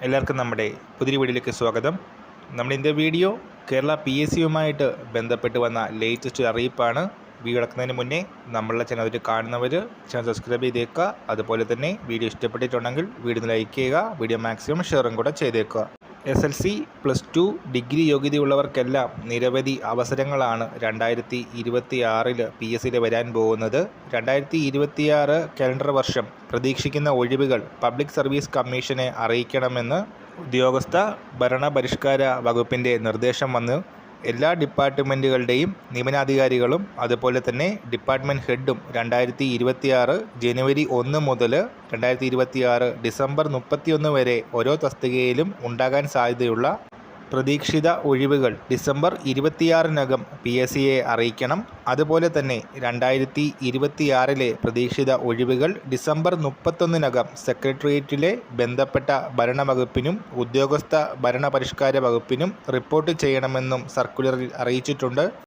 എല്ലാവർക്കും നമ്മുടെ പുതിയ വീഡിയോയിലേക്ക് സ്വാഗതം. നമ്മുടെ ഇന്നത്തെ വീഡിയോ കേരള PSCയുമായിട്ട് ബന്ധപ്പെട്ട് വന്ന ലേറ്റസ്റ്റ് അറിയിപ്പാണ്. വീഡിയോ കിടക്കുന്നതിന് മുന്നേ നമ്മളുടെ ചാനൽ കാണുന്നവർ ചാനൽ സബ്സ്ക്രൈബ് ചെയ്തേക്കുക. അതുപോലെ തന്നെ വീഡിയോ ഇഷ്ടപ്പെട്ടിട്ടുണ്ടെങ്കിൽ വീഡിയോ ലൈക്ക് ചെയ്യുക, വീഡിയോ മാക്സിമം ഷെയറും കൂടെ ചെയ്തേക്കുക. SLC +2 ഡിഗ്രി യോഗ്യതയുള്ളവർക്കെല്ലാം നിരവധി അവസരങ്ങളാണ് 2026 PSCയിൽ വരാൻ പോകുന്നത്. 2026 കലണ്ടർ വർഷം പ്രതീക്ഷിക്കുന്ന ഒഴിവുകൾ പബ്ലിക് സർവീസ് കമ്മീഷനെ അറിയിക്കണമെന്ന് ഉദ്യോഗസ്ഥ ഭരണപരിഷ്കാര വകുപ്പിൻ്റെ നിർദ്ദേശം വന്നു. എല്ലാ ഡിപ്പാർട്ട്മെൻറ്റുകളുടെയും നിയമനാധികാരികളും അതുപോലെ തന്നെ ഡിപ്പാർട്ട്മെൻറ്റ് ഹെഡും 2026 ജനുവരി 1 മുതൽ 2026 ഡിസംബർ 31 വരെ ഓരോ തസ്തികയിലും ഉണ്ടാകാൻ സാധ്യതയുള്ള പ്രതീക്ഷിത ഒഴിവുകൾ ഡിസംബർ 26-നകം PSCയെ അറിയിക്കണം. അതുപോലെ തന്നെ 2026 പ്രതീക്ഷിത ഒഴിവുകൾ ഡിസംബർ 31-നകം സെക്രട്ടേറിയറ്റിലെ ബന്ധപ്പെട്ട ഭരണവകുപ്പിനും ഉദ്യോഗസ്ഥ ഭരണപരിഷ്കാര വകുപ്പിനും റിപ്പോർട്ട് ചെയ്യണമെന്നും സർക്കുലറിൽ അറിയിച്ചിട്ടുണ്ട്.